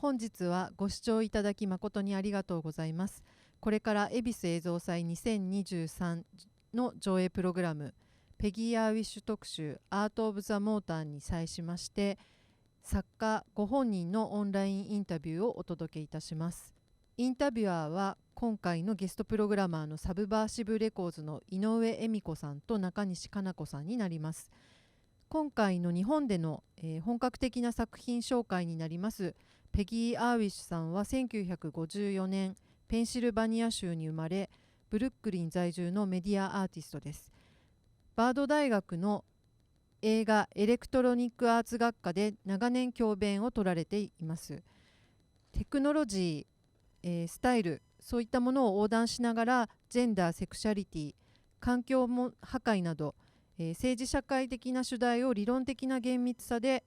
本日はご視聴いただき誠にありがとうございます。これから恵比寿映像祭2023の上映プログラム、ペギー・アーウィッシュ特集アート・オブ・ザ・モーターに際しまして、作家ご本人のオンラインインタビューをお届けいたします。インタビュアーは今回のゲストプログラマーのサブバーシブレコーズの井上恵美子さんと中西香南子さんになります。今回の日本での、本格的な作品紹介になりますペギー・アーウィッシュさんは1954年ペンシルバニア州に生まれ、ブルックリン在住のメディアアーティストです。バード大学の映画エレクトロニックアーツ学科で長年教鞭を取られています。テクノロジー、スタイル、そういったものを横断しながらジェンダー、セクシャリティ、環境破壊など、政治社会的な主題を理論的な厳密さで、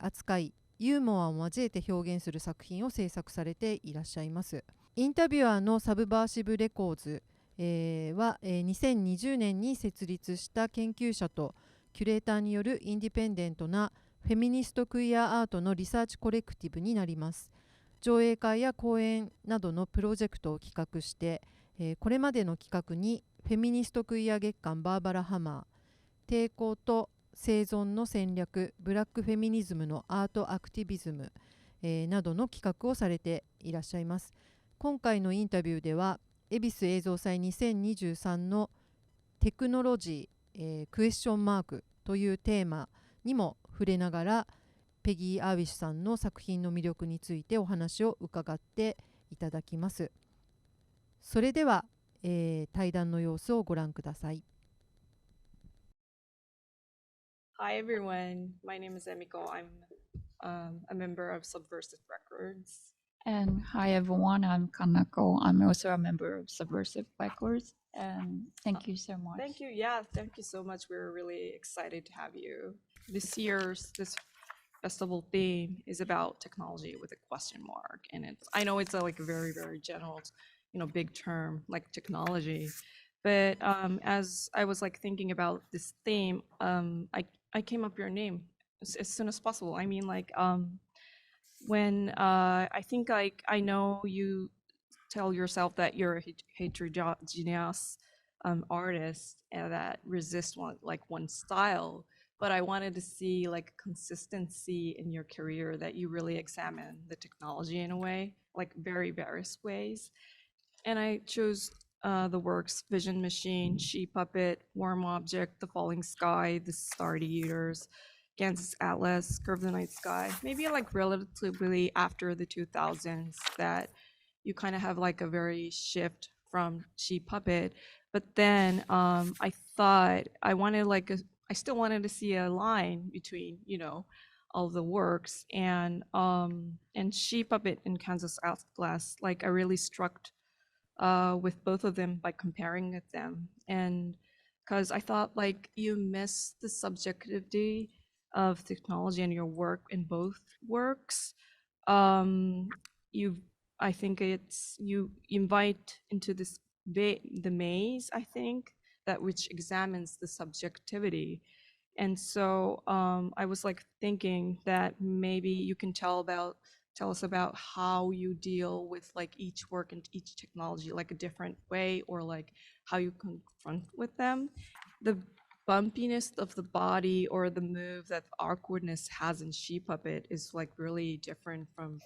扱い、ユーモアを交えて表現する作品を制作されていらっしゃいます。インタビュアーのサブバーシブレコーズ、は、2020年に設立した研究者とキュレーターによるインディペンデントなフェミニストクイアアートのリサーチコレクティブになります。上映会や講演などのプロジェクトを企画して、これまでの企画にフェミニストクイア月間バーバラハマー、抵抗と生存の戦略、ブラックフェミニズムのアートアクティビズム、などの企画をされていらっしゃいます。今回のインタビューでは恵比寿映像祭2023のテクノロジー、クエスチョンマークというテーマにも触れながら、ペギー・アーウィッシュさんの作品の魅力についてお話を伺っていただきます。それでは、対談の様子をご覧ください。Hi everyone, my name is Emiko. I'm a member of Subversive Records. And hi everyone, I'm Kanako. I'm also a member of Subversive Records. And thank you so much. Thank you. Yeah, thank you so much. We're really excited to have you. This festival theme is about technology with a question mark, and I know it's like a very, very general, big term like technology. But as I was like thinking about this theme, I came up your name as soon as possible. I mean, like when I think like I know you tell yourself that you're a heterogeneous artist and that resist one style, but I wanted to see like consistency in your career, that you really examine the technology in a way, like very various ways. And I chose the works Vision Machine, She Puppet, Warm Object, The Falling Sky, The Star Eaters, Kansas Atlas, Curve the Night Sky, maybe like relatively after the 2000s, that you kind of have like a very shift from She Puppet. But then I thought I still wanted to see a line between, all the works, and She Puppet and Kansas Atlas, like I really struck with both of them by comparing with them. And because I thought like you miss the subjectivity of technology in your work in both works. I think you invite into this the maze, I think, that which examines the subjectivity. And so I was like thinking that maybe you can tell us about how you deal with like each work and each technology like a different way, or like how you confront with them. The bumpiness of the body or the move that awkwardness has in She Puppet is like really different from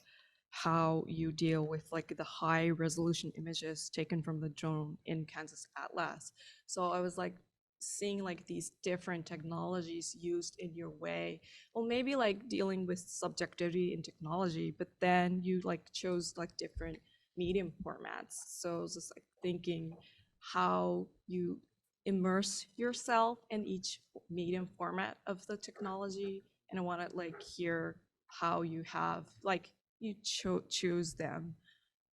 how you deal with like the high resolution images taken from the drone in Kansas Atlas. So I was like seeing like these different technologies used in your way. Well, maybe like dealing with subjectivity in technology, but then you like chose like different medium formats. So I was just like thinking how you immerse yourself in each medium format of the technology, and I want to like hear how you have like you choose them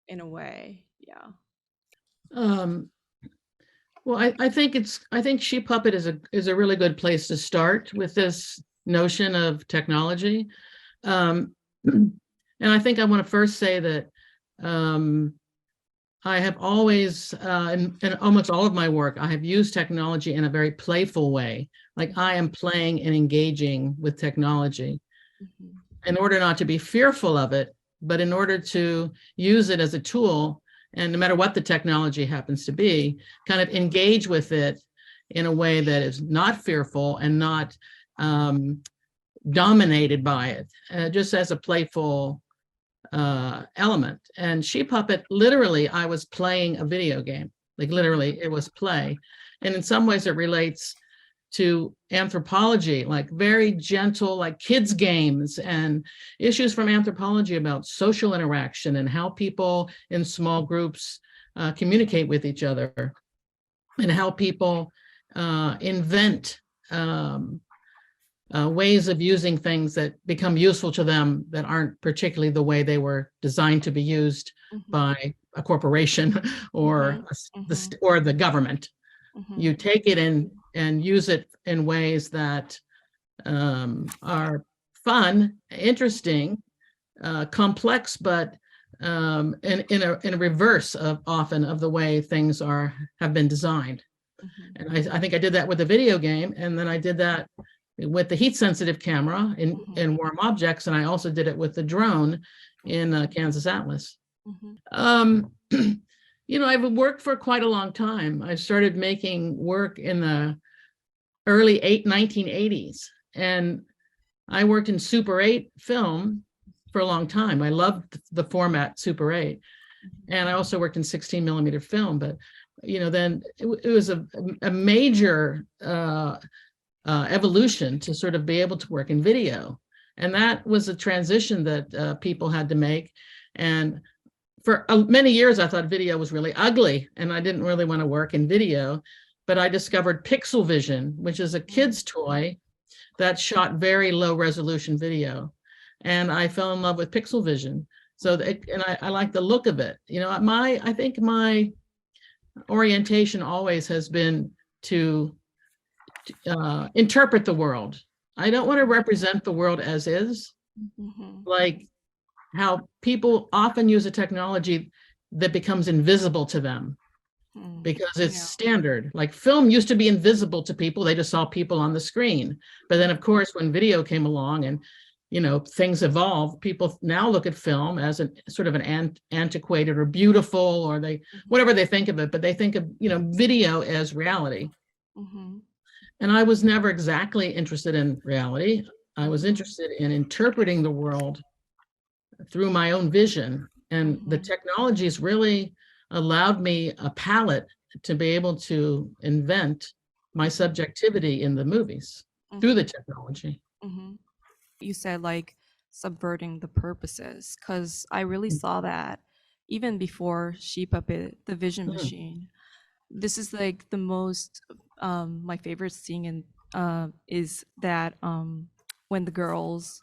in a way. Yeah. Well, I think She Puppet is a really good place to start with this notion of technology. And I think I want to first say that I have always, in almost all of my work, I have used technology in a very playful way. Like I am playing and engaging with technology in order not to be fearful of it, but in order to use it as a tool, and no matter what the technology happens to be, kind of engage with it in a way that is not fearful and not dominated by it, just as a playful element. And She Puppet, literally, I was playing a video game. Like literally, it was play. And in some ways it relates to anthropology, like very gentle, like kids games and issues from anthropology about social interaction and how people in small groups communicate with each other, and how people invent ways of using things that become useful to them that aren't particularly the way they were designed to be used by a corporation or or the government. You take it and use it in ways that are fun, interesting, complex, but in a reverse of often of the way things have been designed. And I think I did that with the video game, and then I did that with the heat sensitive camera in Warm Objects, and I also did it with the drone in Kansas Atlas. You know, I've worked for quite a long time. I started making work in the early 1980s, and I worked in Super 8 film for a long time. I loved the format Super 8, and I also worked in 16mm film. But you know, then it was a major evolution to sort of be able to work in video, and that was a transition that people had to make. And for many years, I thought video was really ugly, and I didn't really want to work in video. But I discovered Pixel Vision, which is a kid's toy that shot very low resolution video, and I fell in love with Pixel Vision. So, I like the look of it. You know, I think my orientation always has been to interpret the world. I don't want to represent the world as is, like how people often use a technology that becomes invisible to them because it's standard. Like film used to be invisible to people. They just saw people on the screen. But then of course, when video came along and, you know, things evolved, people now look at film as a sort of an antiquated or beautiful, or whatever they think of it, but they think of, you know, video as reality. And I was never exactly interested in reality. I was interested in interpreting the world through my own vision. And the technologies really allowed me a palette to be able to invent my subjectivity in the movies through the technology. You said like subverting the purposes, because I really saw that even before She Puppet, the Vision Machine. This is like the most my favorite scene in is that when the girls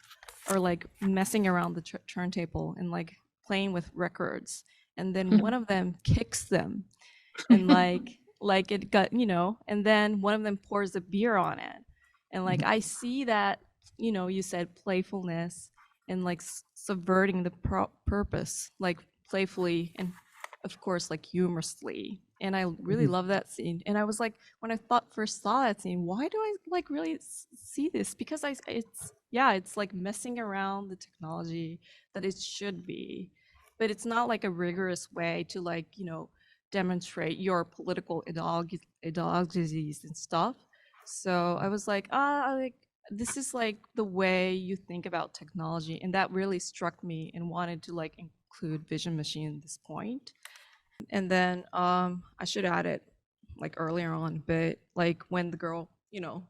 are like messing around the turntable and like playing with records, and then one of them kicks them, and like it got, you know, and then one of them pours a beer on it, and like I see that, you know, you said playfulness and like subverting the purpose, like playfully and of course like humorously. And I really love that scene. And I was like, when I first saw that scene, why do I like really see this? Because it's like messing around the technology that it should be, but it's not like a rigorous way to like, you know, demonstrate your political ideologies and stuff. So I was like, like this is like the way you think about technology, and that really struck me and wanted to like include Vision Machine at this point. And then I should add it like earlier on, but like when the girl, you know,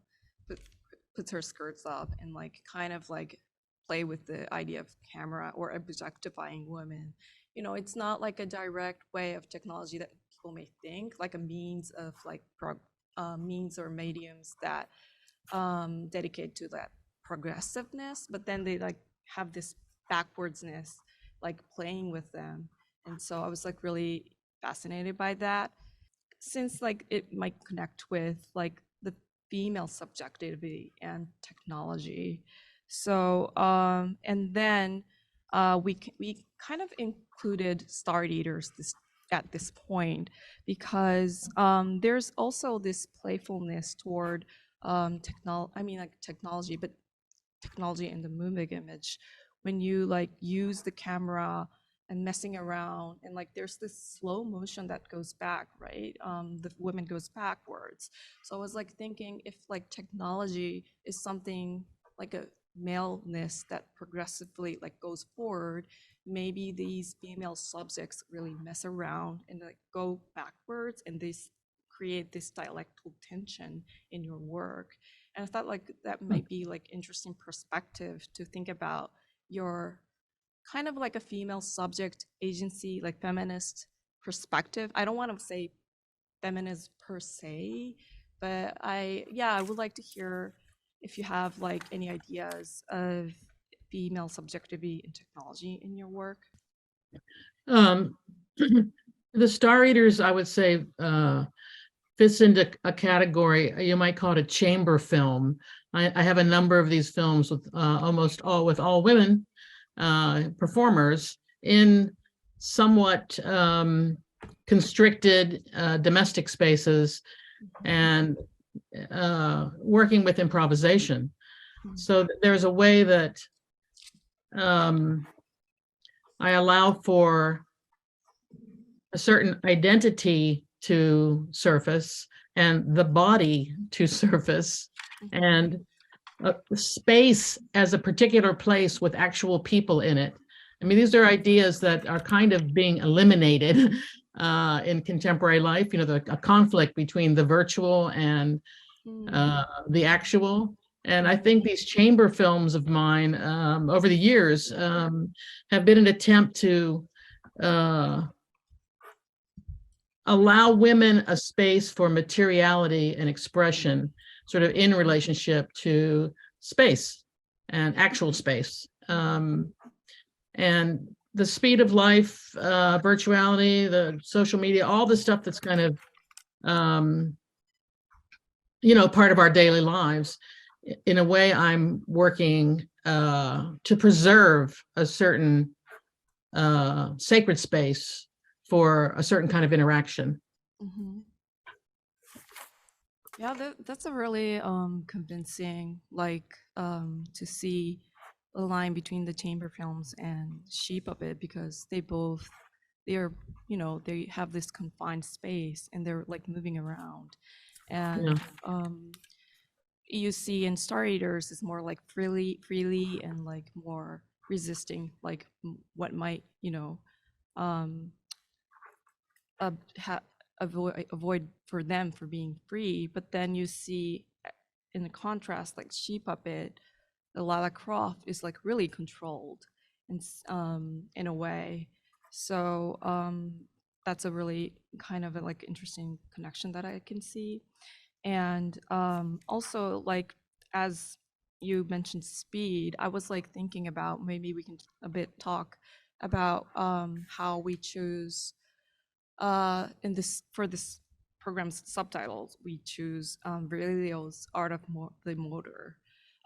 puts her skirts up and like kind of like play with the idea of camera or objectifying women, you know, it's not like a direct way of technology that people may think, like a means of like means or mediums that dedicate to that progressiveness, but then they like have this backwardsness like playing with them. And so I was like really fascinated by that, since like it might connect with like the female subjectivity and technology. So and then we kind of included Star Eaters at this point, because there's also this playfulness toward technology, but technology in the moving image, when you like use the camera and messing around, and like there's this slow motion that goes back, right? The woman goes backwards. So I was like thinking, if like technology is something like a maleness that progressively like goes forward, maybe these female subjects really mess around and like go backwards, and this create this dialectical tension in your work. And I thought like that might be like interesting perspective to think about your kind of like a female subject agency, like feminist perspective. I don't want to say feminist per se, but I would like to hear if you have like any ideas of female subjectivity in technology in your work. The Star Eaters, I would say, fits into a category, you might call it a chamber film. I have a number of these films with all women performers in somewhat constricted domestic spaces and working with improvisation. So there's a way that I allow for a certain identity to surface and the body to surface, and space as a particular place with actual people in it. I mean, these are ideas that are kind of being eliminated in contemporary life, a conflict between the virtual and the actual. And I think these chamber films of mine over the years have been an attempt to allow women a space for materiality and expression, sort of in relationship to space and actual space. And the speed of life, virtuality, the social media, all the stuff that's kind of, part of our daily lives. In a way, I'm working to preserve a certain sacred space for a certain kind of interaction. Yeah, that's a really convincing, to see a line between the chamber films and Sheep of It, because they have this confined space and they're like moving around. And you see in Star Eaters is more like freely and like more resisting, like what might, avoid for them for being free. But then you see in the contrast, like Sheep Puppet, the Lara Croft is like really controlled in a way. So that's a really kind of like interesting connection that I can see. And also, like, as you mentioned speed, I was like thinking about maybe we can talk about how we choose for this program's subtitles, we choose Virilio's Art of the Motor.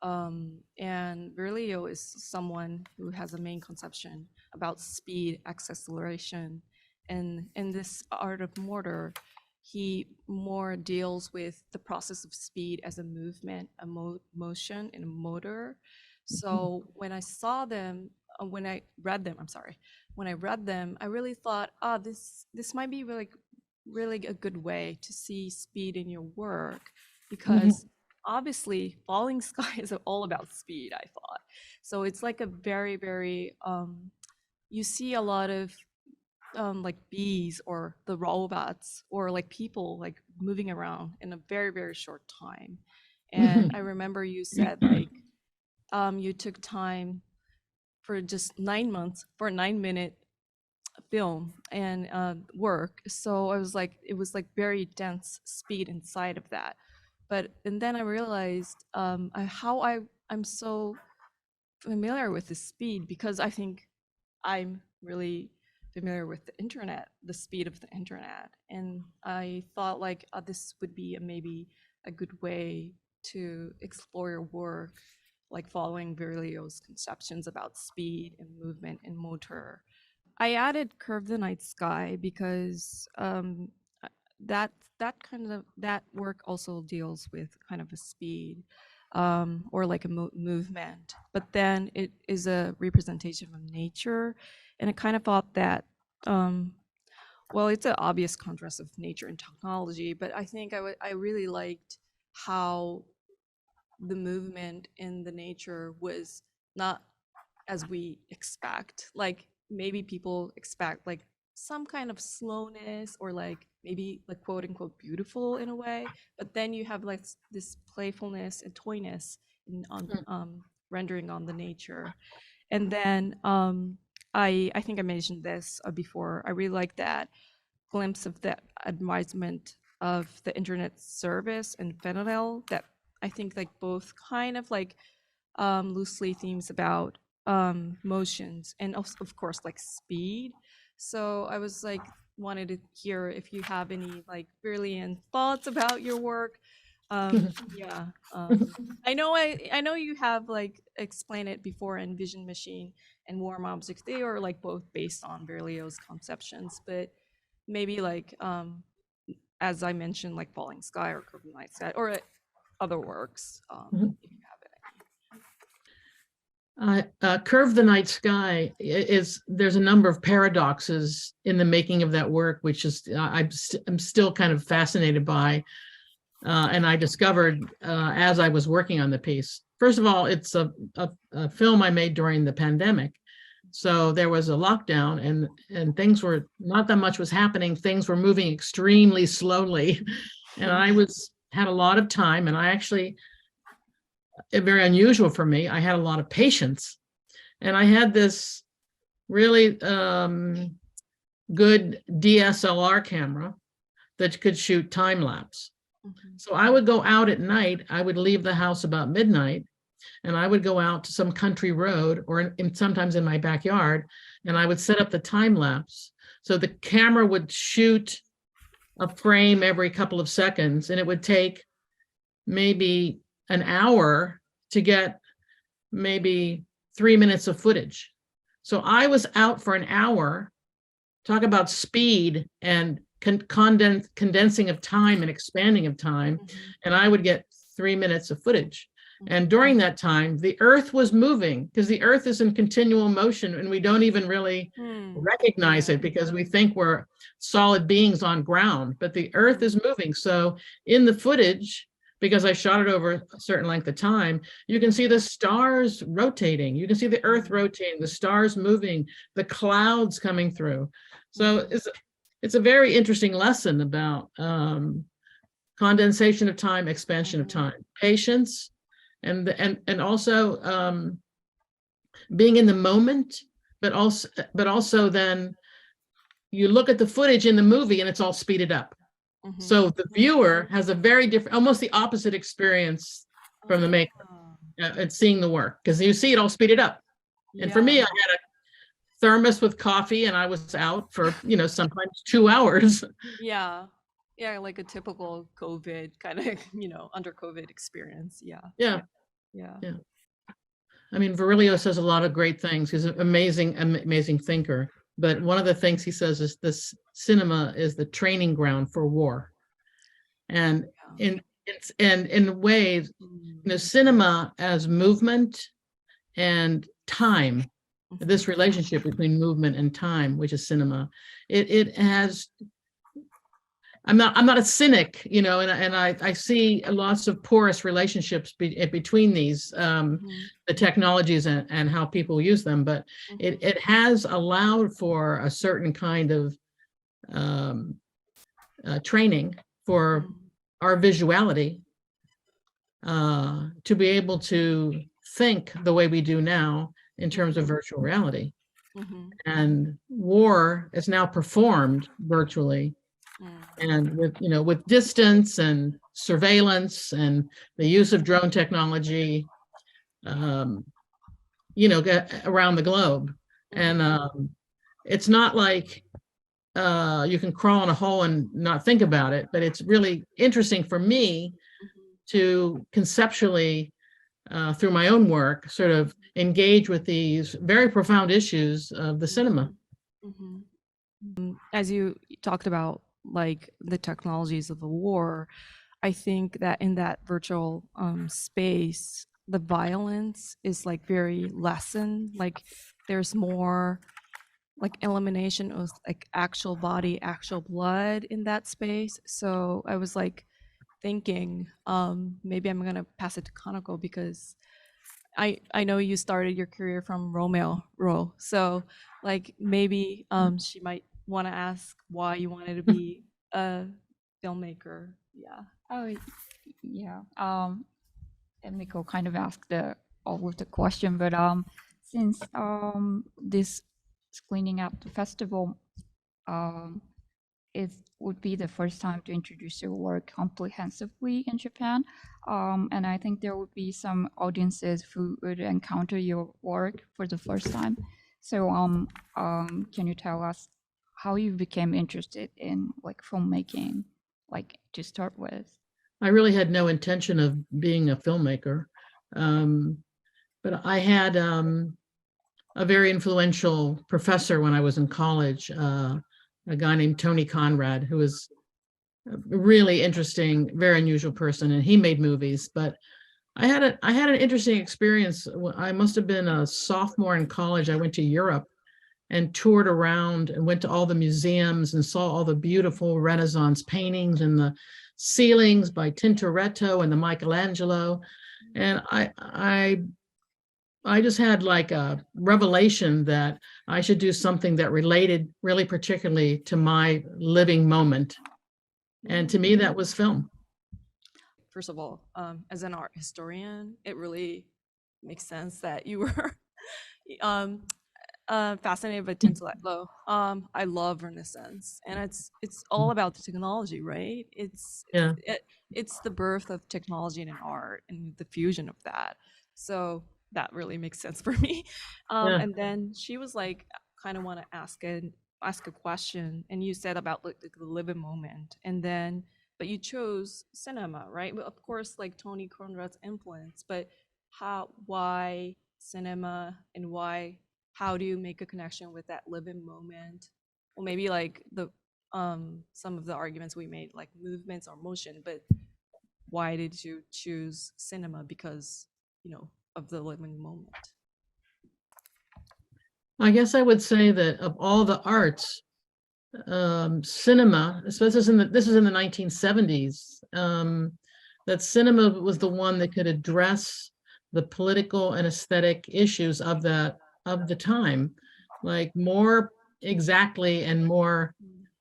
And Virilio is someone who has a main conception about speed, acceleration. And in this Art of Motor, he more deals with the process of speed as a movement, a motion, and a motor. So when I saw them, when I read them, I really thought, this might be really a good way to see speed in your work, because obviously Falling Sky is all about speed, I thought. So it's like a very, very, you see a lot of like bees or the robots or like people like moving around in a very, very short time. And I remember you said like you took time for just 9 months for a 9-minute film and work. So I was like, it was like very dense speed inside of that. And then I realized how I'm so familiar with the speed, because I think I'm really familiar with the internet, the speed of the internet. And I thought like this would be maybe a good way to explore your work, like following Virilio's conceptions about speed and movement and motor. I added Curve the Night Sky because that work also deals with kind of a speed. or like a movement, but then it is a representation of nature. And I kind of thought that, well, it's an obvious contrast of nature and technology, but I think I really liked how the movement in the nature was not as we expect. Like maybe people expect like some kind of slowness or like maybe like quote unquote beautiful in a way, but then you have like this playfulness and toyness in, on rendering on the nature. And then I think I mentioned this before. I really like that glimpse of the advancement of the internet service and fentanyl, that I think like both kind of like loosely themes about motions and also, of course, like speed. So I was like wanted to hear if you have any like brilliant thoughts about your work. Yeah, I know you have like explained it before in Vision Machine and Warm Objects. They are like both based on Berlioz's conceptions, but maybe like as I mentioned, like Falling Sky or Curved Night Sky or other works, if you have it. Curve the Night Sky is, there's a number of paradoxes in the making of that work, which is I'm still kind of fascinated by, and I discovered as I was working on the piece. First of all, it's a film I made during the pandemic. So there was a lockdown and things were, not that much was happening. Things were moving extremely slowly. And I had a lot of time, and I actually, very unusual for me, I had a lot of patience. And I had this really good DSLR camera that could shoot time lapse. So I would go out at night, I would leave the house about midnight, and I would go out to some country road or sometimes in my backyard, and I would set up the time lapse. So the camera would shoot a frame every couple of seconds, and it would take maybe an hour to get maybe 3 minutes of footage. So I was out for an hour, talk about speed and condensing of time and expanding of time, and I would get 3 minutes of footage. And during that time, the earth was moving, because the earth is in continual motion and we don't even really recognize it because we think we're solid beings on ground, but the earth is moving. So in the footage, because I shot it over a certain length of time, you can see the stars rotating, you can see the earth rotating, the stars moving, the clouds coming through. So it's a very interesting lesson about condensation of time, expansion of time, patience, and also being in the moment, but also then you look at the footage in the movie and it's all speeded up. So the viewer has a very different, almost the opposite experience from the maker and seeing the work, because you see it all speeded up. And for me, I had a thermos with coffee and I was out for, sometimes 2 hours. Yeah, like a typical COVID kind of, under COVID experience. Yeah. I mean, Berlioz says a lot of great things. He's an amazing thinker. But one of the things he says is this cinema is the training ground for war. And in ways, cinema as movement and time, this relationship between movement and time, which is cinema, it has, I'm not a cynic, and I see lots of porous relationships between these, the technologies and how people use them, but it has allowed for a certain kind of training for our visuality to be able to think the way we do now in terms of virtual reality. And war is now performed virtually. And with distance and surveillance and the use of drone technology, around the globe. And it's not like you can crawl in a hole and not think about it, but it's really interesting for me to conceptually, through my own work, sort of engage with these very profound issues of the cinema. As you talked about, like the technologies of the war, I think that in that virtual space, the violence is like very lessened. Like there's more like elimination of like actual body, actual blood in that space. So I was like thinking, maybe I'm gonna pass it to Kanako because I know you started your career from Romeo role. So like maybe she might want to ask why you wanted to be a filmmaker. Yeah. Oh, yeah. Emiko kind of asked all of the question, but since this screening at the festival, it would be the first time to introduce your work comprehensively in Japan, and I think there would be some audiences who would encounter your work for the first time. So, can you tell us how you became interested in like filmmaking, like to start with? I really had no intention of being a filmmaker, but I had a very influential professor when I was in college, a guy named Tony Conrad, who was a really interesting, very unusual person, and he made movies. But I had an interesting experience. I must have been a sophomore in college. I went to Europe and toured around and went to all the museums and saw all the beautiful Renaissance paintings and the ceilings by Tintoretto and the Michelangelo. And I just had like a revelation that I should do something that related really particularly to my living moment. And to me, that was film. First of all, as an art historian, it really makes sense that you were fascinated by Tintoretto. I love Renaissance, and it's all about the technology, right? It's the birth of technology in art and the fusion of that. So that really makes sense for me. And then she was like, kind of want to ask a question, and you said about like the living moment, and then but you chose cinema, right? But of course, like Tony Conrad's influence, but why cinema, and how do you make a connection with that living moment? Well, maybe like the some of the arguments we made, like movements or motion, but why did you choose cinema? Because, you know, of the living moment. I guess I would say that of all the arts, cinema, especially this is in the 1970s, that cinema was the one that could address the political and aesthetic issues of the time, like more exactly and more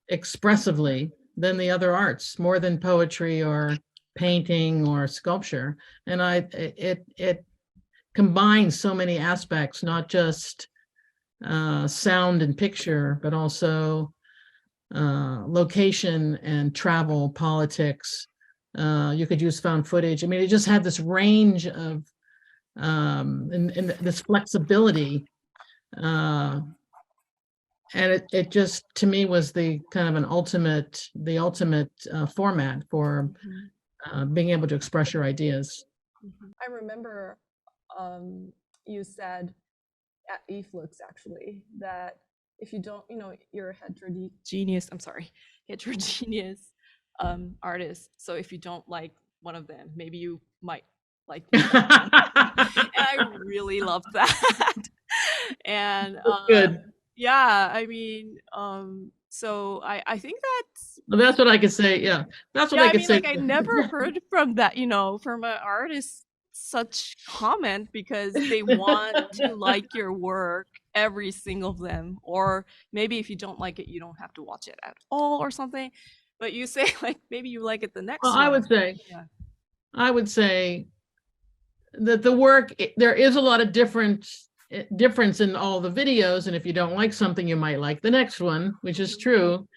expressively than the other arts, more than poetry or painting or sculpture. And it combines so many aspects, not just sound and picture, but also location and travel, politics. You could use found footage. I mean, it just had this range of and this flexibility, and it just, to me, was the kind of the ultimate format for being able to express your ideas. I remember you said at eFlux actually that if you don't, you know, you're a heterogeneous artist. So if you don't like one of them, maybe you might like and I really love that. And good. Yeah, I mean, so I think that's what I could say. Yeah, that's what I could say. Like, I never heard from that, you know, from an artist such comment, because they want to like your work, every single of them, or maybe if you don't like it, you don't have to watch it at all or something. But you say like maybe you like it the next one. I would say that the work, there is a lot of difference in all the videos, and if you don't like something, you might like the next one, which is true.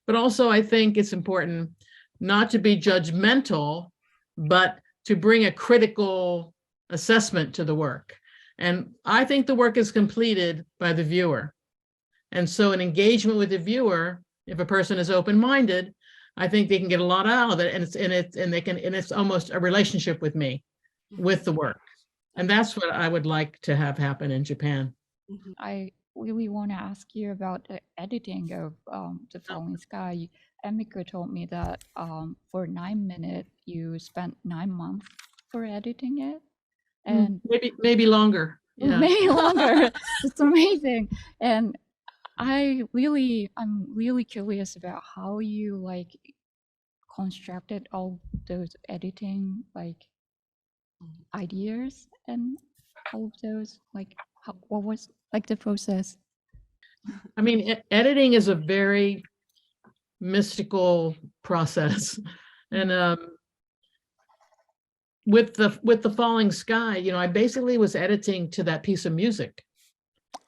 But also I think it's important not to be judgmental, but to bring a critical assessment to the work. And I think the work is completed by the viewer. And so an engagement with the viewer, if a person is open-minded, I think they can get a lot out of it, and it's almost a relationship with me, with the work. And that's what I would like to have happen in Japan. I really want to ask you about the editing of The Falling Sky. Emiko told me that for 9 minutes, you spent 9 months for editing it. And maybe longer. Yeah. Maybe longer. It's amazing. And I'm really curious about how you like constructed all those editing like ideas and all of those, like what was like the process? I mean, editing is a very mystical process, and with the Falling Sky, you know, I basically was editing to that piece of music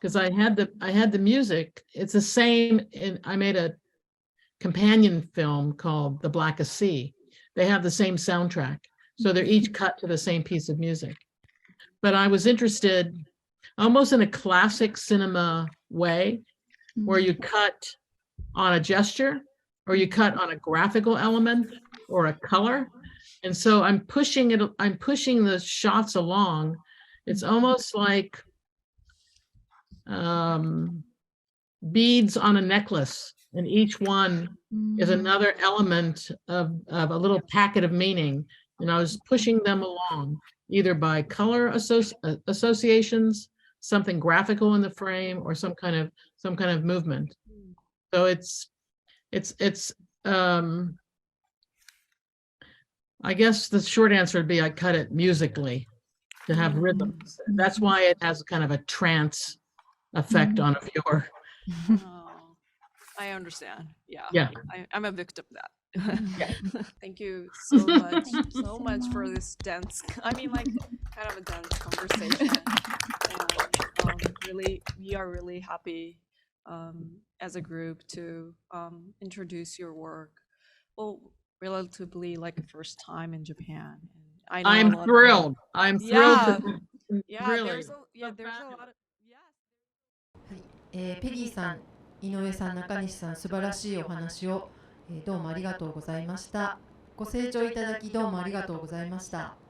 because I had the music. It's the same. I made a companion film called The Blackest Sea. They have the same soundtrack, so they're each cut to the same piece of music. But I was interested almost in a classic cinema way, where you cut on a gesture, or you cut on a graphical element or a color. And so I'm pushing the shots along. It's almost like beads on a necklace, and each one is another element of a little packet of meaning. And I was pushing them along, either by color associations, something graphical in the frame, or some kind of movement. So it's I guess the short answer would be I cut it musically to have rhythms. That's why it has kind of a trance effect on a viewer. Oh, I understand. Yeah. Yeah. I'm a victim of that. Yeah. Thank you so much, Thank you so so much for much. this dense, I mean, like kind of a dense conversation. And really, we are really happy as a group to introduce your work. Well, relatively like the first time in Japan. And I know a I'm lot of thrilled. I'm thrilled. Yeah, Really. there's a lot ofペギーさん、井上さん、中西さん、素晴らしいお話を、どうもありがとうございました。ご清聴いただきどうもありがとうございました。